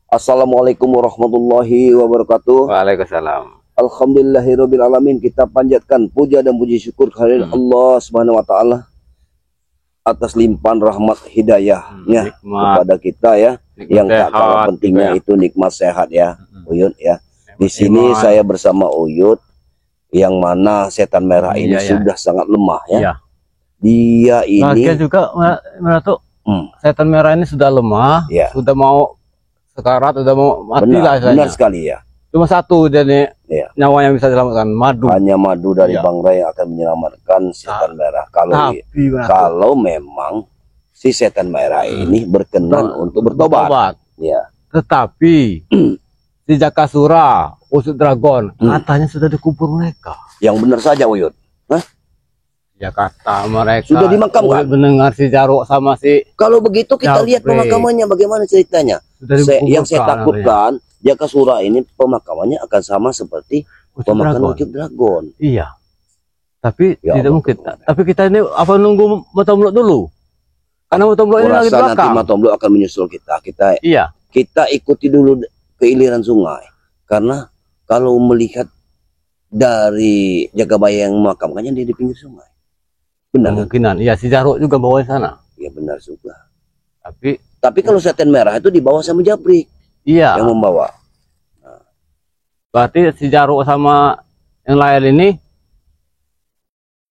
Assalamualaikum warahmatullahi wabarakatuh. Waalaikumsalam. Alhamdulillahirabbil alamin. Kita panjatkan puja dan puji syukur kehadirat Allah Subhanahu wa taala atas limpahan rahmat hidayahnya kepada kita ya. Yang tak kalah pentingnya itu nikmat sehat ya, Uyut ya. Di sini saya bersama Uyut yang mana setan merah ini sudah sangat lemah ya. Dia ini juga menurut setan merah ini sudah lemah, sudah mau sekarat, sudah mau mati lah. Benar sekali ya. Cuma satu jadi nyawa yang bisa diselamatkan, madu. Hanya madu dari Bang Ray yang akan menyelamatkan setan merah. Kalau memang si setan merah ini berkenan untuk bertobat. Ya. Tetapi si Jakasura, Usut Dragon, katanya sudah dikubur mereka. Yang benar saja, Uyut. Hah? Ya kata mereka sudah dimakamkan. Mendengar si Jaruk sama si. Kalau begitu kita lihat pemakamannya bagaimana ceritanya. Yang saya takutkan Jakasura ini pemakamannya akan sama seperti pemakaman Usut Dragon. Iya. Tapi tidak mungkin. Tapi kita ini apa nunggu Matomblok dulu? Karena Matomblok ini lagi di belakang. Nanti Matomblok akan menyusul kita. Kita ikuti dulu keiliran sungai. Karena kalau melihat dari Jagabaya yang memakamkannya dia di pinggir sungai. Benar. Kemungkinan. Iya, si Jaruk juga bawa di sana. Iya benar juga. Tapi kalau setan merah itu dibawa sama Japrik. Iya. Yang membawa. Nah. Berarti si Jaruk sama yang lain ini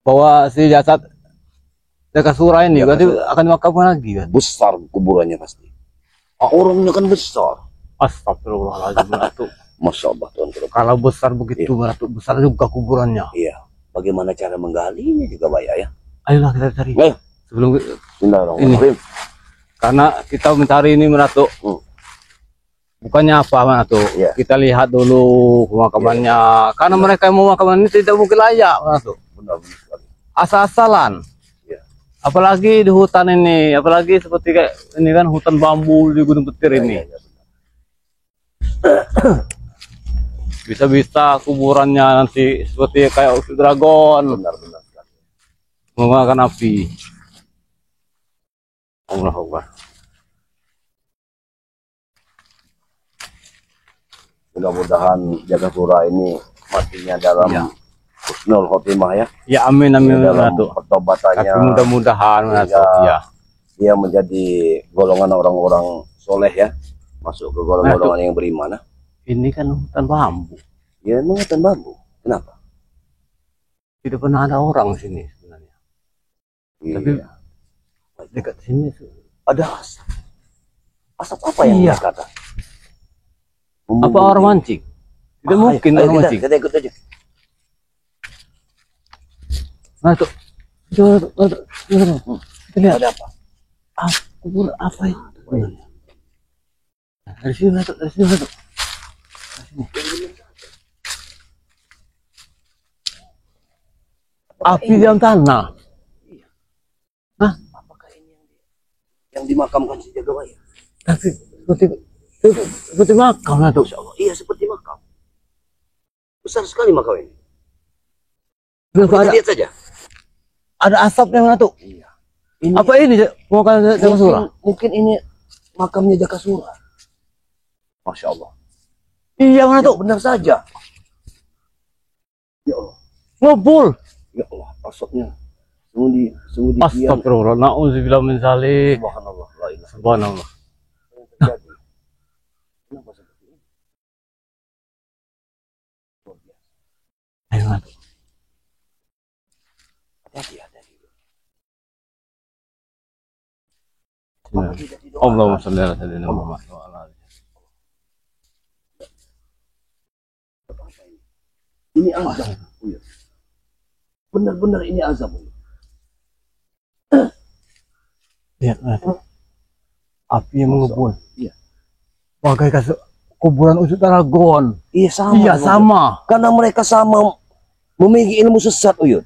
bawa si jasad Jakasura ini berarti akan dimakamkan lagi kan? Besar kuburannya pasti. Orangnya kan besar. Astagfirullahaladzim. Masya Allah Tuhan. Kalau besar begitu, besar juga kuburannya. Iya. Bagaimana cara menggalinya juga Baya ya? Ayolah kita cari. Sebelum ini. Karena kita mencari ini Meratuk. Bukannya apa Meratuk. Kita lihat dulu pemakamannya. Karena mereka yang memakaman ini tidak mungkin layak Meratuk. Benar-benar sekali. Asal-asalan. Apalagi di hutan ini, apalagi seperti kayak ini kan hutan bambu di Gunung Petir ini. Bisa-bisa kuburannya nanti seperti kayak Usut Dragon. Benar-benar sekali. Menggunakan api. Allahu Akbar. Mudah-mudahan Jakasura ini matinya dalam husnul khotimah ya. Ya amin dalam pertobatannya. Tapi mudah-mudahan dia menjadi golongan orang-orang soleh ya. Masuk ke golongan yang beriman. Ini kan hutan bambu. Ya emang hutan bambu. Kenapa? Tidak pernah ada orang sini sebenarnya. Tapi dekat sini ada asap. Asap apa yang kata? Apa orang mancing? Tidak mungkin orang mancing. Kita ikut aja. Nah tuh, kita lihat. Ada apa? Kubur apa itu? Dari sini dari sini api di dalam tanah. Hah? Apakah ini yang dimakamkan si Jagabaya? Tapi seperti makam lah tuh. Iya seperti makam. Besar sekali makam ini. Kita lihat saja. Ada asapnya mana tuh? Iya. Apa ini makam Jakasura? Mungkin ini makamnya Jakasura. Masya Allah. Iya mana tuh? Benar saja. Ya Allah. Ngebul. Ya Allah, asapnya. Sungguh di Astagfirullah. Na'udzubillah min dzalik. Subhanallah. Subhanallah. Kenapa seperti ini? Ayo mana? Hati-hati. Allahumma shalli ala sayyidina Muhammad wa ala alihi. Ini azab. Benar-benar ini azab. Lihat, api yang mengebul. Iya. Bagai kuburan Usut Dragon. Iya sama. Iya sama. Karena mereka sama memiliki ilmu sesat, Uyut.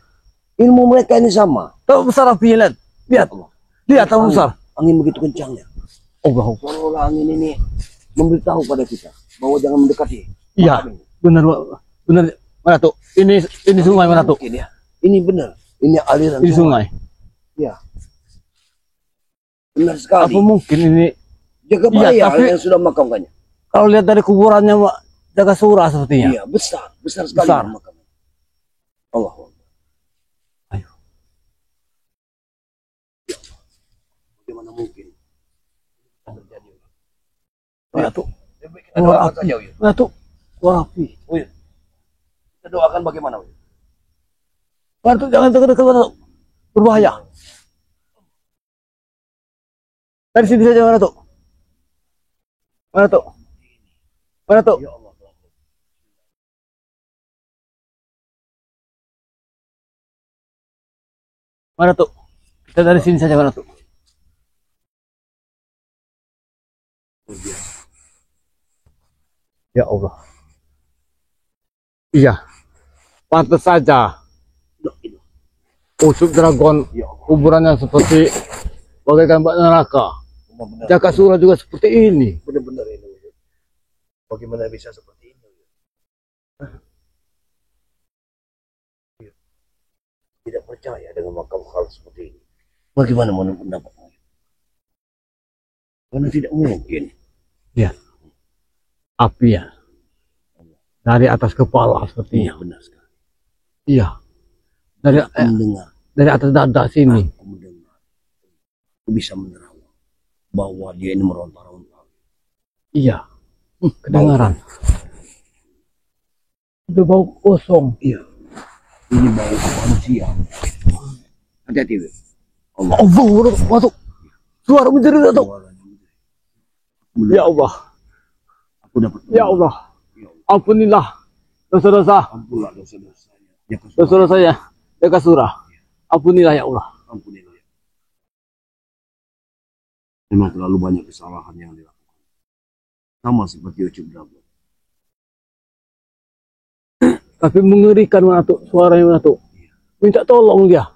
Ilmu mereka ini sama. Tahu besar apinya, lihat. Lihat. Lihat tahu besar. Angin begitu kencangnya. Seolah-olah angin ini memberitahu pada kita bahwa jangan mendekati. Iya. Benar, benar. Mana tuh? Ini sungai mana tuh? Ini benar. Ini aliran sungai. Iya. Benar sekali. Apa mungkin ini Jagabaya yang sudah makamkannya? Kalau lihat dari kuburannya Jaga Sura sepertinya. Iya, besar sekali. Besar. Allah. Ayo. Bagaimana mungkin terjadi? Mana tuh? Kita doakan saja, Uyut. Mana tuh? Api. Uyut. Kita doakan bagaimana, Uyut? Mana tuh? Jangan dekat-dekat, mana tuh? Berbahaya. Dari sini saja, mana tuh? Mana tuh? Mana tuh? Ya Allah. Mana tuh? Kita dari sini saja, mana tuh? Ya Allah. Iya. Pantas saja. Usuk dragon kuburan yang seperti bagaikan bak neraka. Jaga Sura juga seperti ini. Benar-benar ini. Bagaimana bisa seperti ini? Tidak percaya dengan makam hal seperti ini. Bagaimana menurut pendapatmu? Karena tidak mungkin. Ya. Api ya. Dari atas kepala sepertinya. Benar sekali. Iya. Dari atas dada sini. Aku mendengar. Aku bisa menerawang bahwa dia ini meronta-ronta. Iya. Kedengaran. Udah bau kosong. Iya. Ini bau manusia. Hati-hati. Allah. Masuk. Suara menjerit atau? Ya Allah. Aku dapat. Ya Allah. Ampunilah dosa-dosa. Ampunilah dosa-dosanya. Dosa-dosanya. Jaga Sura. Ampunilah ya Allah. Ampunilah. Memang terlalu banyak kesalahan yang dilakukan. Sama seperti Ucup Dragon. Tapi mengerikan mana tuh suaranya mana tuh. Minta tolong dia.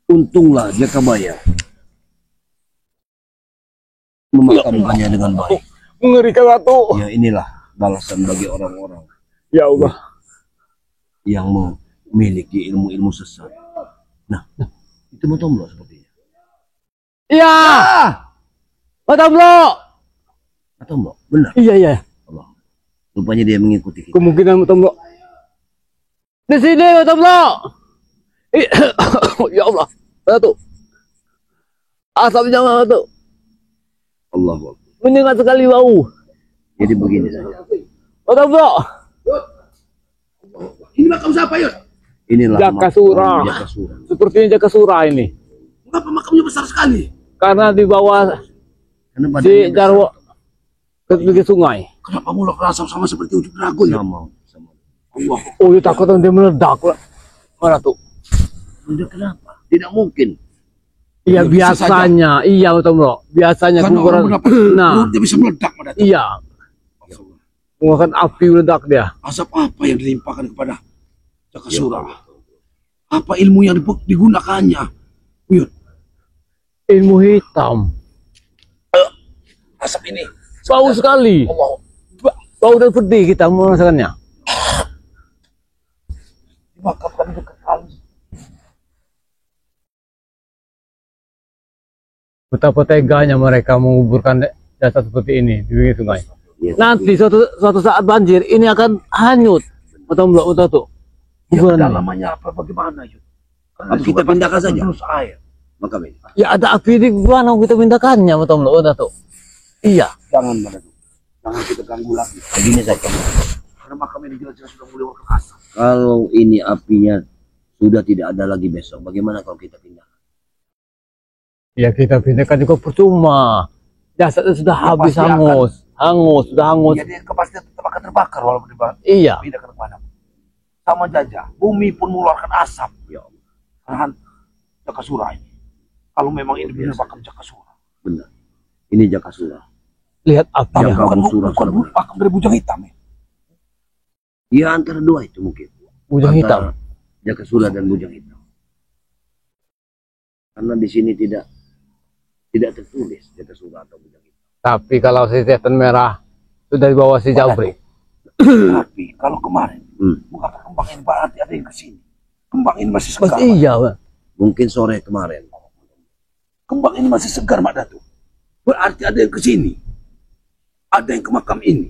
Untunglah Jakabaya memakamkannya dengan baik. Mengerikan mana tuh. Ya inilah balasan bagi orang-orang. Ya Allah. Yang memiliki ilmu-ilmu sesat. Nah, itu Matomlo sepertinya. Iya. Matomlo. Matomlo, benar. Iya. Allah. Rupanya dia mengikuti kita. Kemungkinan Matomlo. Di sini Matomlo. Ya Allah. Mana tuh? Asapnya mana tuh? Allah. Menyengat sekali bau. Jadi begini saja. Matomlo. Ini makam siapa, Yud? Inilah Jaga Sura. Sepertinya Jaga Sura ini. Mengapa makamnya besar sekali? Karena di bawah si Jarwo ke sungai. Kenapa mulut rasa sama seperti Ucup Dragon? Sama. Allah. Oh, ya takut nanti meledak. Mana tuh? Meledak kenapa? Tidak mungkin. Iya biasanya. Iya betul bro. Biasanya kuburan. Nah. Dia bisa meledak pada itu. Iya. Mengeluarkan api meledak dia. Asap apa yang dilimpahkan kepada Jaga Sura? Apa ilmu yang digunakannya? Yud. Ilmu hitam. Asap ini Bau sekali. Bau dan pedih kita merasakannya. Dimakamkan dekat kali. Betapa teganya mereka menguburkan jasad seperti ini di pinggir sungai. Nanti suatu saat banjir ini akan hanyut. Betul tuh. Ya, namanya apa bagaimana Yud? Kita pindahkan saja. Terus air. Makam ini. Ya ada api di mana kita pindahkannya betul tuh. Iya. Jangan Madatu. Jangan kita ganggu lagi. Begini saja. Karena makam ini jelas-jelas sudah mulai asap. Kalau ini apinya sudah tidak ada lagi besok, bagaimana kalau kita pindah? Ya kita pindahkan juga percuma. Jasadnya sudah Ya, habis sudah hangus. Jadi kepastian tetap akan terbakar walaupun Iya. pindah ke mana. Sama jajah, bumi pun mengeluarkan asap. Ya Allah. Karena Jaga Sura ini. Kalau memang ini benar makam Jaga Sura. Benar. Ini Jaga Sura. Lihat apinya. Bukan makam dari Bujang Hitam ya? Iya antara dua itu mungkin. Bujang Hitam. Jaga Sura dan Bujang Hitam. Karena di sini tidak tertulis Jaga Sura atau Bujang Hitam. Tapi kalau si setan merah sudah di bawah si Jabri. Tapi kalau kemarin, mengapa kembang ini berarti ada yang kesini? Kembang ini masih segar. Iya, Bang. Mungkin sore kemarin. Kembang ini masih segar, Mak Datu. Berarti ada yang kesini. ada yang ke makam ini.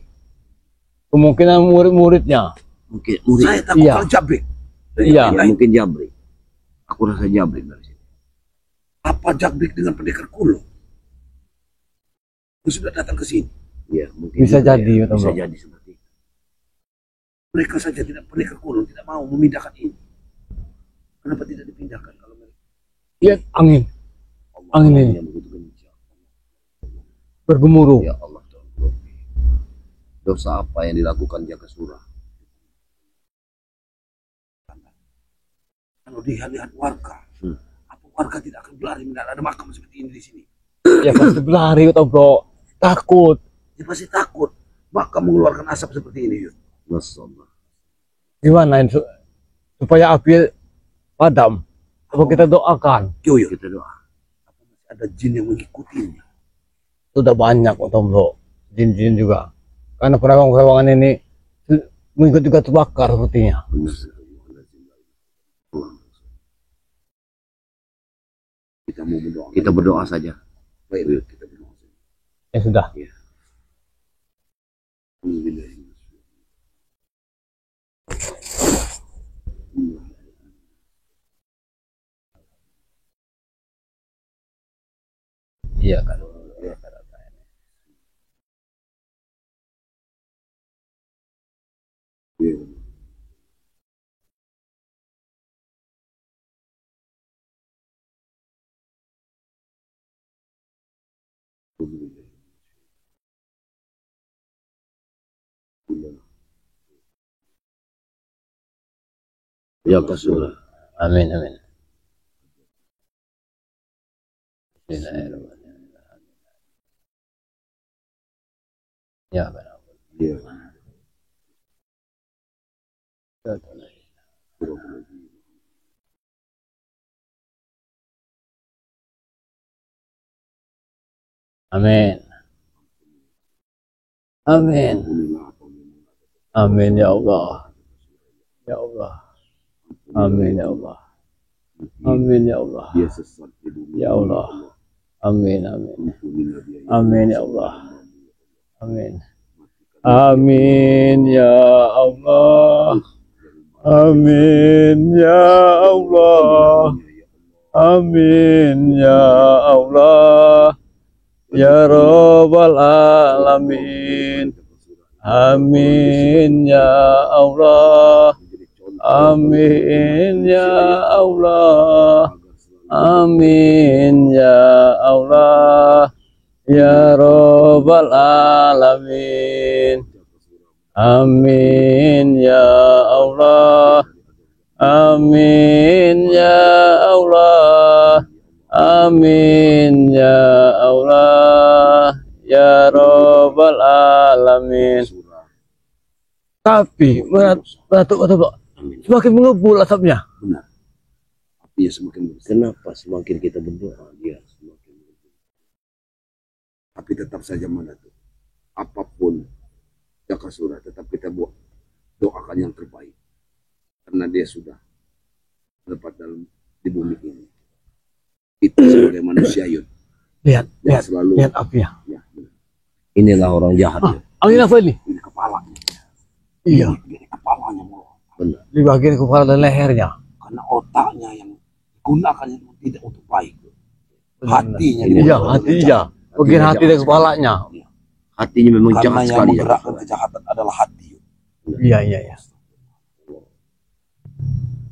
Kemungkinan murid-muridnya. Mungkin murid. Saya takut Iya. kalau Jabrik. Iya. Ya, mungkin Jabrik. Aku rasa Jabrik dari sini. Apa Jabrik dengan pendekar kulo? Yang sudah datang ke sini. Ya, mungkin Bisa juga jadi, ya. betul, Bisa Bro. jadi seperti itu. Mereka saja tidak, pendekar kulo tidak mau memindahkan ini. Kenapa tidak dipindahkan kalau mereka? Lihat angin Angin ini. yang begitu kencang. bergemuruh. Ya Allah, tolong. Dosa apa yang dilakukan Jakasura? Kalau lihat warga, apa warga tidak akan berlari melihat ada makam seperti ini di sini? Ya pasti berlari atau bro, takut. Dia pasti takut. Makam mengeluarkan asap seperti ini. Yud. Masyaallah. Gimana ini supaya api padam? Apa kita doakan? Yud. Kita doa. Apa masih ada jin yang mengikutinya? Sudah banyak atau bro, jin-jin juga. Karena perawang-perawangan ini mengikut juga terbakar sepertinya. Benar. Kita mau berdoa. Kita berdoa saja. Baik, Yud, kita berdoa. Ya sudah. Iya kan. Jakasura. Amin amin. Bismillahirrahmanirrahim. Ya benar. Ya. Amin. Amin. Amin ya Allah. Ya Allah. Amin ya Allah. Amin ya Allah. Dia sesat di dunia. Ya Allah. Amin amin. Amin ya Allah. Amin. Amin ya Allah. Amin ya Allah. Amin ya Allah. Ya Rabbal Alamin. Amin ya Allah. Amin ya Allah. Amin ya Allah. Ya Rabbal Alamin. Amin ya Allah. Amin ya Allah. Amin ya Allah. Ya Rabbal Alamin. Tapi semakin mengebul asapnya. Benar. Apinya semakin besar. Kenapa semakin kita berdoa dia semakin berdoa. Tapi tetap saja mana tuh. Apapun Jakasura tetap kita buat doakan yang terbaik. Karena dia sudah dapat dalam di bumi ini. Kita sebagai manusia Yud. Lihat, lihat, selalu lihat apinya. ya, benar. Inilah orang jahat. Ya. Angin apa ini? Ini kepalanya. Iya, Ini kepalanya mau. Benar. di bagian kepala dan lehernya. Karena otaknya yang digunakan yang tidak untuk baik. Benar. Hatinya. Iya, digunakan yang hatinya. jahat. Bagian hati dan kepalanya. Hatinya memang Karena jahat yang sekali. menggerakkan kejahatan adalah hati. Yud. Iya, iya, iya.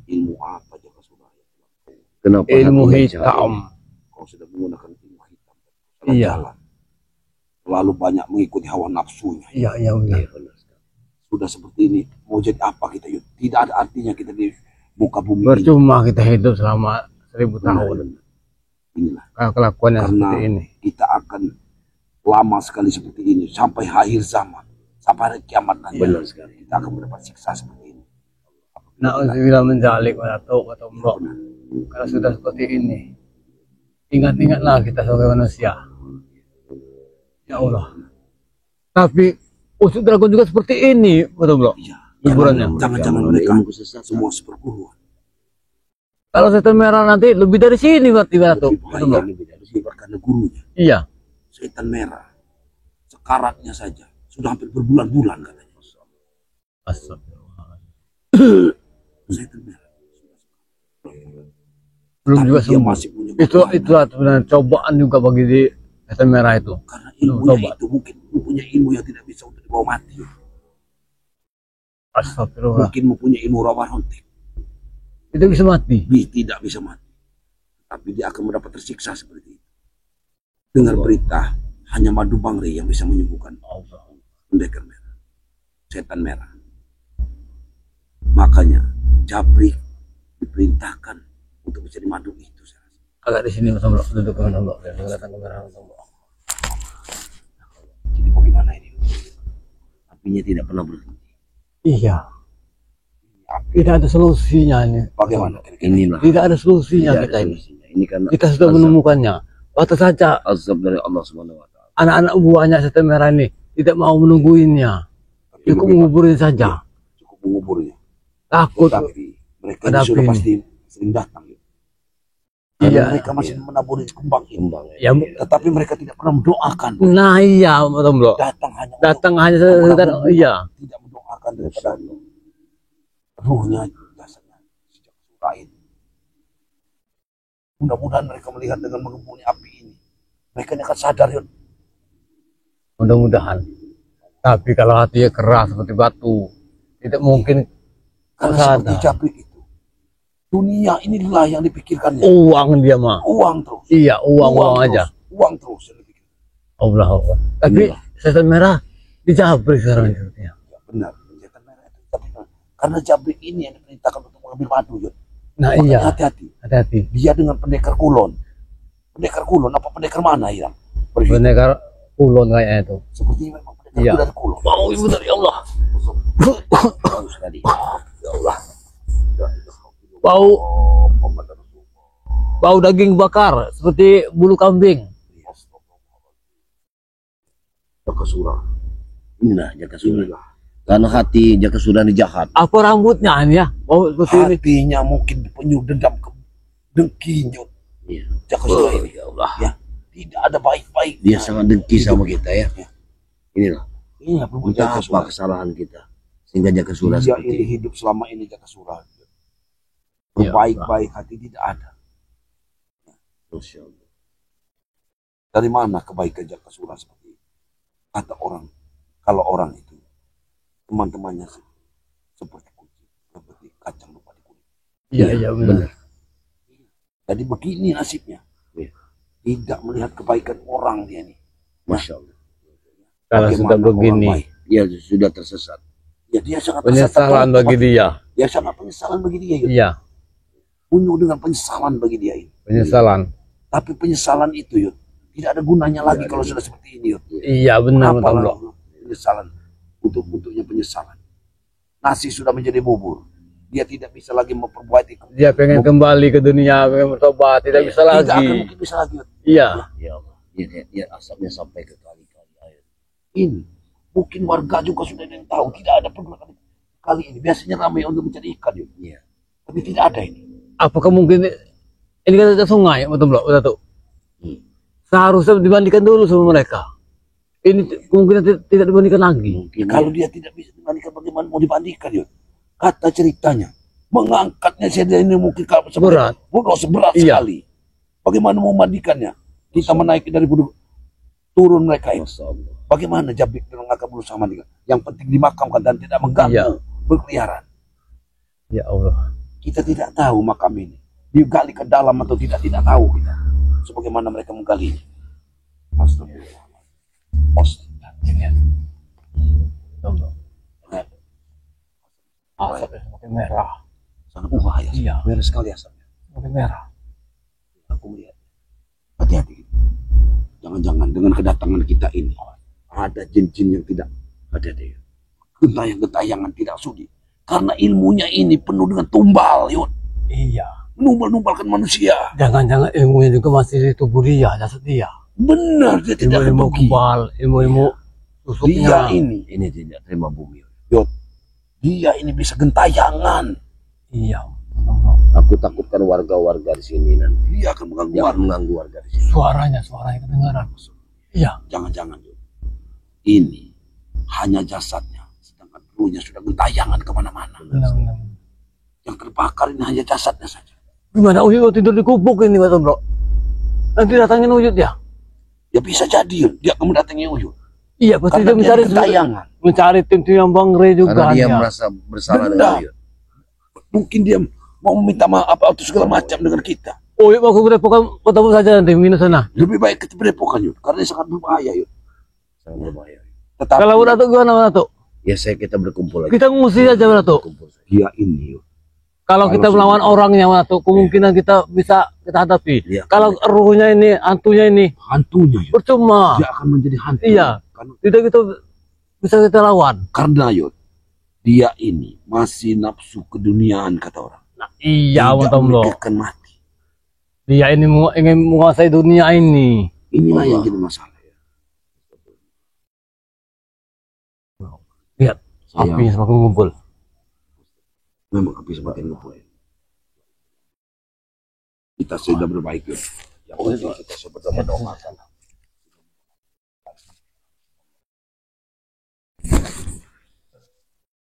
Ilmu apa Jakasura? Kenapa Ilmu hatinya jahat? hitam. Kau sudah menggunakan ilmu hitam. Iya. Jalan. Terlalu banyak mengikuti hawa nafsunya. Iya, iya, benar. Sudah seperti ini, mau jadi apa kita Yud? Tidak ada artinya kita di muka bumi ini. Percuma kita hidup selama 1000 tahun. Inilah. Kalau kelakuannya Karena seperti ini. kita akan lama sekali seperti ini sampai akhir zaman, sampai hari kiamat nanti. Benar sekali. Kita akan mendapat siksa seperti ini. Na'udzubillah min dzalik wa na'udzu atau mbok. Kalau sudah seperti ini, ingat-ingatlah kita sebagai manusia. Ya Allah. Tapi usut dragon juga seperti ini, betul bro? Iya. Hiburannya. Jangan-jangan Ada mereka ilmu kesesatan. semua seperguruan. Kalau setan merah nanti lebih dari sini berarti tuh. Lebih bahaya, lebih dari sini karena gurunya. Iya. Setan merah. sekaratnya saja sudah hampir berbulan-bulan katanya. Astagfirullah. Setan merah. Belum Tapi juga dia sembuh. masih punya Itu kekuatan. itulah sebenarnya cobaan juga bagi di setan merah itu. Karena ilmunya Tobat. itu mungkin mempunyai ilmu yang tidak bisa untuk dibawa mati. Astagfirullah. Mungkin mempunyai ilmu rawa rontek. Itu bisa mati. Tidak bisa mati. Tapi dia akan mendapat tersiksa seperti itu. Dengar berita, hanya madu bangre yang bisa menyembuhkan pendekar merah. Setan merah. Makanya Jabrik diperintahkan untuk mencari madu itu. Agak di sini Mas Amro, duduk Mas Amro, kelihatan kamera Mas Amro. Jadi bagaimana ini? Apinya tidak pernah berhenti. Iya. Tidak ada solusinya ini. Bagaimana? Inilah. Tidak ada solusinya Tidak kita ada ini. solusinya. Ini karena Kita sudah menemukannya. Batas saja azab dari Allah Subhanahu wa taala. anak-anak buahnya setan merah ini tidak mau menungguinnya. Cukup menguburin saja. Cukup menguburnya. Takut. Tapi mereka Ada ini sudah api pasti sering datang. Iya. Mereka masih menaburi kembang ini. Kembang. Ya, Tetapi mereka tidak pernah mendoakan. nah iya Mas Amro. Datang hanya Datang hanya sekedar iya. tidak mendoakan daripada ruhnya jasadnya sejak lain. Mudah-mudahan mereka melihat dengan mengebuni api ini. Mereka ini akan sadar ya. Mudah-mudahan. Tapi kalau hatinya keras seperti batu, tidak mungkin Karena sadar. seperti Jabrik itu. Dunia inilah yang dipikirkannya. Uang dia mah. Uang terus. Iya, uang terus. aja. Uang terus yang dipikirkan. Allah Allah. Tapi setan merah dijabrik sekarang hidupnya. Ya, benar. Setan merah itu. Tapi karena Jabrik ini yang diperintahkan untuk mengambil madu. Ya. Nah Makanya iya, hati-hati. hati-hati. Dia dengan pendekar kulon. Pendekar kulon apa pendekar mana ya? Pendekar ulun kayaknya itu. Seperti memang pendekar Iya. dari kulon. Mau ibu dari Allah. Bagus tadi. Ya Allah. Bau bau daging bakar seperti bulu kambing. Jakasura. Inilah Jakasura. Karena hati Jakasura ini jahat. Apa rambutnya ini ya? Bau seperti ini. Hatinya mungkin penuh dendam dengki Jod. Iya. Jakasura ini. Ya Allah. Ya, tidak ada baik-baik. Dia sangat dengki sama kita ya. Ya. Inilah. Iya, Entah apa kesalahan kita sehingga Jakasura Dia seperti ini ini. hidup selama ini Jakasura. Ya, Baik-baik hati tidak ada. Masya Allah. Dari mana kebaikan Jakasura seperti itu? Kata orang, kalau orang itu teman-temannya seperti kucing, seperti kacang lupa di kulit. Iya, iya benar. Jadi begini nasibnya. Iya. Tidak melihat kebaikan orang dia nih. Masya Allah. Kalau Bagaimana sudah orang begini, baik? Dia sudah tersesat. Ya dia sangat penyesalan tersesat. bagi dia. Ya sangat penyesalan bagi dia. Yud. Iya, Penuh dengan penyesalan bagi dia ini. penyesalan. Tapi penyesalan itu Yud, tidak ada gunanya lagi kalau sudah seperti ini Yud. Iya benar Apa betul. lalu penyesalan untuknya penyesalan. Nasi sudah menjadi bubur. Dia tidak bisa lagi memperbaiki. Dia pengen kembali ke dunia, pengen bertobat, tidak bisa Tidak akan lagi. mungkin bisa lagi. Yud. Iya, Ya Allah. Dia asapnya sampai ke kali-kali air. Ini mungkin warga juga sudah ada yang tahu. Tidak ada pergerakan kali ini. Biasanya ramai untuk mencari ikan Yud. Iya. Tapi tidak ada ini. apakah mungkin ini kan ada sungai, betul belum? Udah tuh. Seharusnya dibandingkan dulu sama mereka. Ini kemungkinan tidak dibandingkan lagi. Mungkin Kalau dia tidak bisa dibandingkan, bagaimana mau dibandingkan Yud? Kata ceritanya, mengangkatnya saya ini mungkin Berat. Berat Iya. sekali. Bagaimana mau memandikannya? Kita menaiki dari turun mereka ini. Masya Allah. Bagaimana Jabrik mengangkat berusaha mandikan? Yang penting dimakamkan dan tidak mengganggu Iya. berkeliaran. Ya Allah. Kita tidak tahu makam ini digali ke dalam atau tidak tahu kita. Sebagaimana mereka menggali. Astagfirullah. Allah. Asapnya semakin merah. Sangat bahaya. Iya. Merah sekali asapnya. Semakin merah. Aku melihat. Hati-hati. Jangan-jangan dengan kedatangan kita ini ada jin-jin yang tidak ada deh. Gentayangan tidak sudi. Karena ilmunya ini penuh dengan tumbal, Yud. Iya. Menumbal-numbalkan manusia. Jangan-jangan ilmunya juga masih di tubuh dia, jasad dia. Benar, dia tidak akan Ilmu-ilmu pergi. kebal, ilmu-ilmu Dia tusuknya. ini tidak terima bumi. dia ini bisa gentayangan. Iya. Aku takutkan warga-warga di sini nanti. Dia akan mengganggu Jangan warga. mengganggu warga di sini. Suaranya kedengaran. Iya. Jangan-jangan, Yud. ini hanya jasadnya, sedangkan ruhnya sudah gentayangan kemana-mana. Yang terbakar ini hanya jasadnya saja. Gimana Uyut tidur di kubuk ini Pak Bro? Nanti datangin Uyut ya? Ya bisa jadi dia akan mendatangi Uyut. Iya pasti Karena dia mencari gentayangan. mencari tim yang Bang Re juga. Karena dia ya. merasa bersalah Benar. dengan Uyut. Mungkin dia mau meminta maaf atau segala macam dengan kita. Uyut mau ke Padepokan ketemu saja nanti minus sana. Lebih baik kita Padepokan Yud, karena ini sangat berbahaya Yud. Sangat berbahaya. Tetapi Kalau Datuk gimana Datuk? Ya saya kita berkumpul lagi. Kita ngusir aja Datuk. Berkumpul saja. dia ini Yud, Kalau kita Kalau melawan sudah- orangnya Datuk, kemungkinan kita bisa kita hadapi. Iya. Kalau ruhnya ini, hantunya ini, hantunya Yud. percuma. Dia akan menjadi hantu. Iya. Karena, Tidak kita bisa kita lawan. karena Yud, dia ini masih nafsu keduniaan kata orang. Nah, iya Tidak Bang Bro. memikirkan mati. Dia ini ingin menguasai dunia ini. Inilah Allah. yang jadi masalah. Ya. Lihat, Saya api semakin ngumpul. memang api semakin ngebuat. Kita sudah berbaik Yud. Yang penting kita sudah berdoa.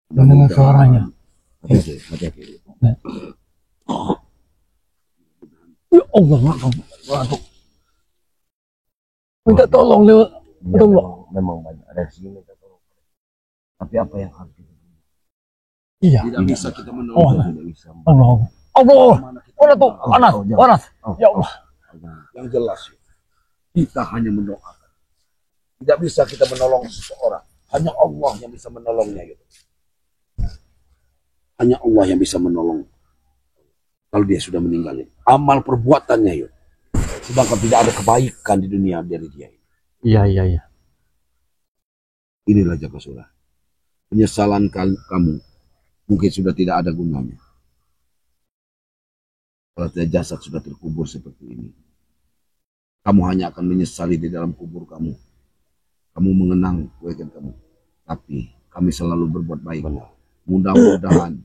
Mendengar suaranya. Hati-hati. Ya Allah, Datuk. Minta tolong lewat. Iya, Betul, memang banyak ada di sini. Tapi apa yang harus kita lakukan? Iya. Tidak bisa kita Oh, menolong. Tidak bisa. Allah. Allah. Oh, Datuk, panas, Oh, panas. oh. Ya Allah. Yang jelas Yud, kita hanya mendoakan. Tidak bisa kita menolong seseorang. Hanya Allah yang bisa menolongnya Yud. Hanya Allah yang bisa menolong. Kalau dia sudah meninggal. Amal perbuatannya Yud. Sedangkan tidak ada kebaikan di dunia dari dia. Iya, iya, iya. Inilah Jakasura. Penyesalan kamu mungkin sudah tidak ada gunanya. Kalau jasad sudah terkubur seperti ini. Kamu hanya akan menyesali di dalam kubur kamu. Kamu mengenang kebaikan kamu. Tapi kami selalu berbuat baik. Mudah-mudahan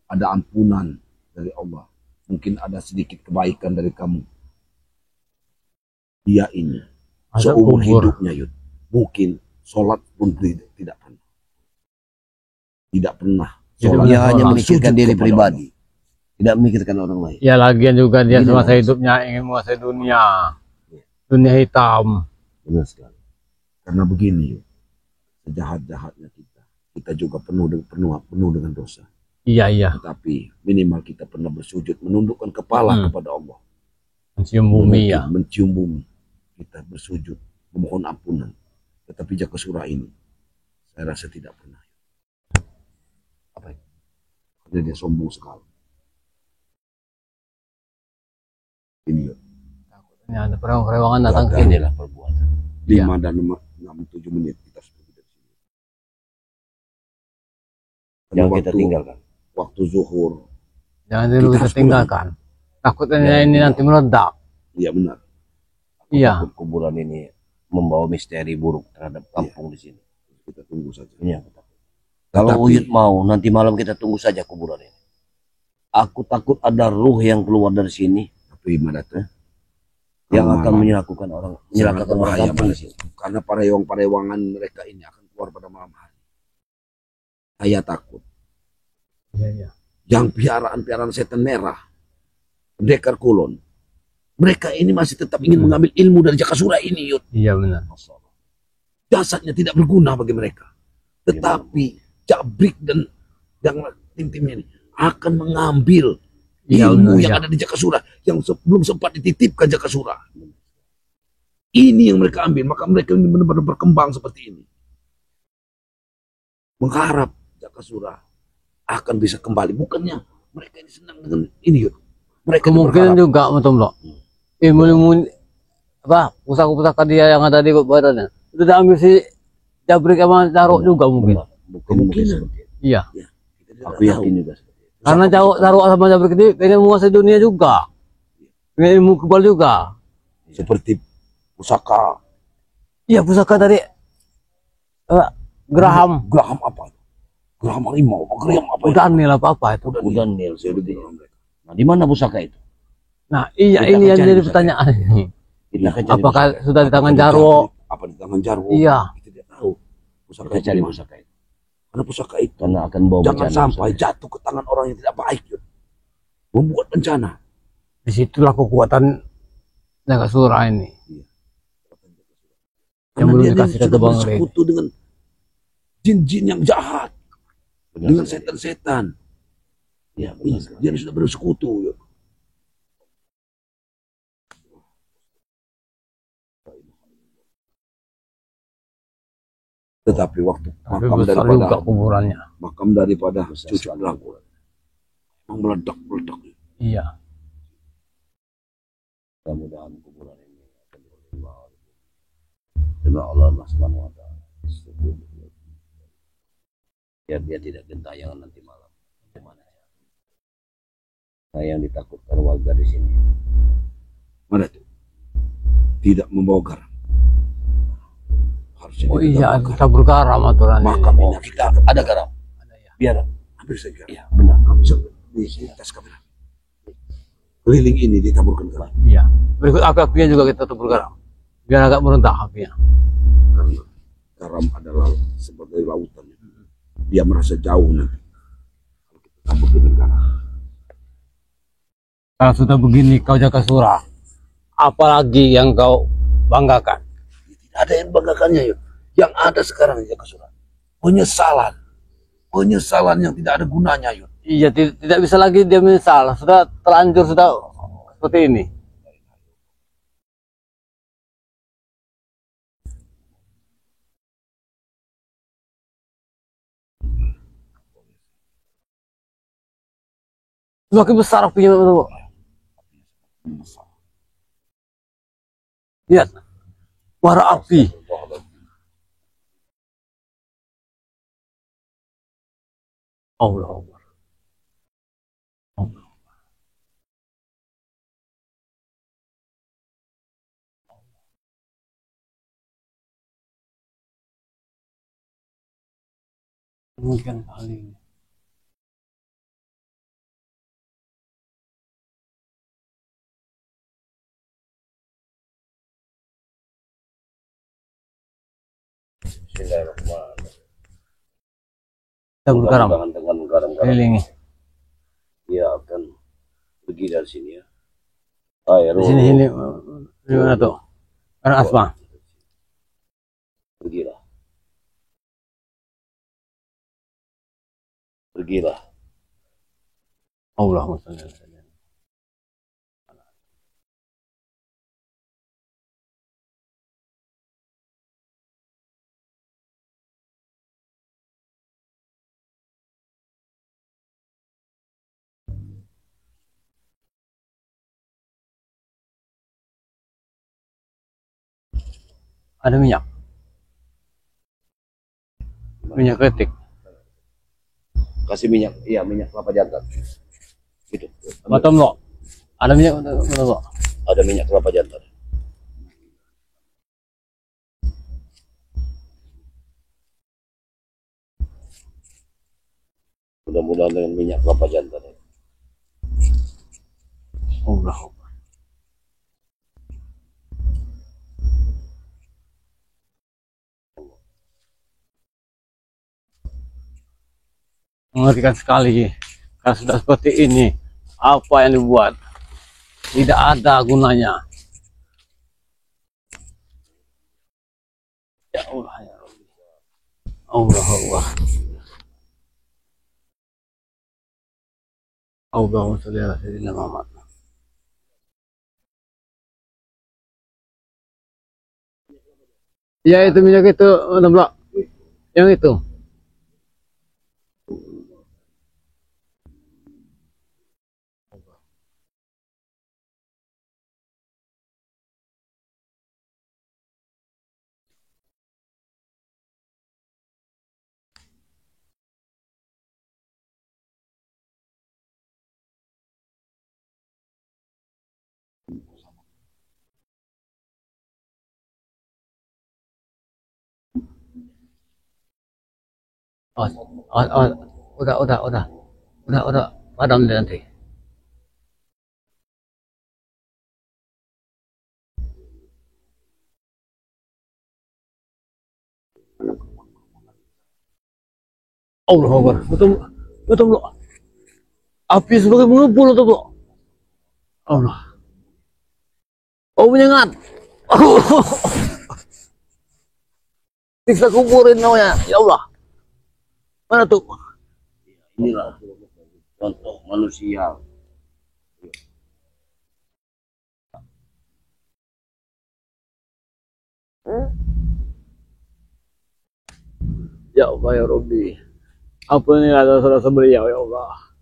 ada ampunan dari Allah. Mungkin ada sedikit kebaikan dari kamu. Dia ini Ada seumur kubur. hidupnya Yud. Mungkin sholat pun tidak pernah. Tidak pernah. Jadi Sholat. Dia Orang hanya memikirkan sujud diri kepada pribadi. Tidak memikirkan orang lain. Ya lagian juga dia Ini semasa Mas. hidupnya ingin menguasai dunia. Dunia hitam. Benar sekali. Karena begini Yud. Sejahat-jahatnya kita juga penuh dengan dosa. Iya, iya. Tetapi minimal kita pernah bersujud, menundukkan kepala kepada Allah. Mencium bumi ya. Mencium bumi. Kita bersujud, memohon ampunan. Tetapi Jakasura ini, saya rasa tidak pernah. Apa itu? Karena dia sombong sekali. Ini Yud. Ini ada perewangan datang ke sini. Inilah perbuatan. 5 dan 6-7 menit kita harus pergi dari sini. Karena Yang kita tinggalkan. Waktu zuhur, Jangan dulu Kita kita harus tinggalkan. Takutnya ini nanti meledak. iya benar. Iya. Kuburan ini membawa misteri buruk terhadap kampung di sini. Kita tunggu saja. Ini yang takut. Kalau Tetapi- Uyut mau, nanti malam kita tunggu saja kuburan ini. Aku takut ada ruh yang keluar dari sini Tapi Madata, yang malam akan menyelakukan orang, sangat menyelamatkan orang berbahaya kampung di Madata. sini. Karena parewangan mereka ini akan keluar pada malam hari. Saya takut. Iya, iya. Yang piaraan setan merah, pendekar kulon, mereka ini masih tetap ingin mengambil ilmu dari Jakasura ini, Yud. Iya benar. Jasadnya tidak berguna bagi mereka. Tetapi Jabrik dan yang tim-timnya ini akan mengambil Iya, ilmu benar, yang ya. ada di Jakasura yang belum sempat dititipkan Jakasura. Ini yang mereka ambil, maka mereka ini benar-benar berkembang seperti ini. Mengharap Jakasura akan bisa kembali. Bukannya mereka ini senang dengan ini, Yud. Mereka Kemungkinan berharap. juga Betul ilmu apa pusaka-pusaka dia yang ada di badannya itu diambil si Jabrik sama Jarok juga mungkin. Mungkin seperti itu. Iya. Kita tidak Aku tahu. yakin juga seperti itu. Karena Jarok sama Jabrik ini pengen menguasai dunia juga. Pengen ilmu kebal juga. Seperti pusaka Iya pusaka dari Graham. Graham apa? Graham harimau, Graham apa? Udah anil apa itu. Udah Nil, saya Itu bilang. Nah, di mana pusaka itu? Nah iya Kita ini akan yang cari jadi pusaka. pertanyaan ini. Kita akan cari Apakah pusaka. sudah di tangan Apa di Jarwo? Apa di tangan Jarwo? Iya. Kita tidak tahu. Pusaka Kita itu cari di mana? pusaka itu. Karena pusaka itu Karena akan bawa jangan bencana. sampai jatuh ke tangan orang yang tidak baik, Yud. Membuat bencana. Disitulah kekuatan Jakasura ini. Yang Karena belum dia dikasih sudah ke Bang Rey. bersekutu dengan jin-jin yang jahat, Benar dengan sekali. setan-setan. Ya, benar sekali. Dia sudah bersekutu, Yud. Tetapi waktu Tapi besar juga kuburannya. makam daripada Besar cucu sekali. lagu memang meledak. Iya. Mudah-mudahan kuburan ini akan diterima oleh Allah Subhanahu wa taala. Biar dia tidak gentayangan nanti malam. Gimana ya? Nah, yang ditakutkan warga di sini. Mana tuh? Tidak membawa garam. Harusnya Oh kita iya, bakar. kita bergaram aturannya. Makam ini kita Ada garam. Ada ya. Biar. ambil saja. Iya, benar. Kami di tes kamera. Keliling ini ditaburkan garam. Iya. Berikut api-apinya juga kita tutup bergaram. Biar agak merendah apinya. Karena garam adalah sebagai lautan. Dia merasa jauh nanti. Kalau kita tabur dengan garam. Kalau sudah begini kau Jakasura, apalagi yang kau banggakan? Tidak ada yang banggakannya, yuk. Yang ada sekarang Jakasura, penyesalan. Penyesalan yang tidak ada gunanya, yuk. Iya, tidak bisa lagi dia menyesal. Sudah terlanjur, sudah seperti ini. Semakin besar apinya. Lihat, bara api. Allah Akbar. Allah. Mungkin kali ini. Bismillahirrahmanirrahim. Kita bergaram, Dengan garam-garam kelilingi. dia akan pergi dari sini ya. Air. Di sini, di mana tuh? Karena asma. Pergilah. Pergilah. Allahumma shalli ala sayyidina. Ada minyak. Minyak ketik. Kasih minyak, iya minyak kelapa jantan. Gitu. Batam lo. Ada minyak lo. Ada minyak kelapa jantan. Mudah-mudahan dengan minyak kelapa jantan. Allah. Mengerikan sekali. Kalau sudah seperti ini, apa yang dibuat tidak ada gunanya. Ya Allah, ya Rabbi. Allah, Allah. Allahumma sholli ala sayyidina Muhammad. Ya itu minyak itu, Blok. Yang itu. Oh, udah, padam deh nanti. Allah Akbar. Betul, betul bro. Api sebagai mengepul tuh bro. Allah. Oh menyengat. Siksa kuburin namanya. Ya Allah. Mana tuh? Inilah contoh manusia. Ya Allah ya Rabbi. Apa ini ada rasa beliau ya Allah.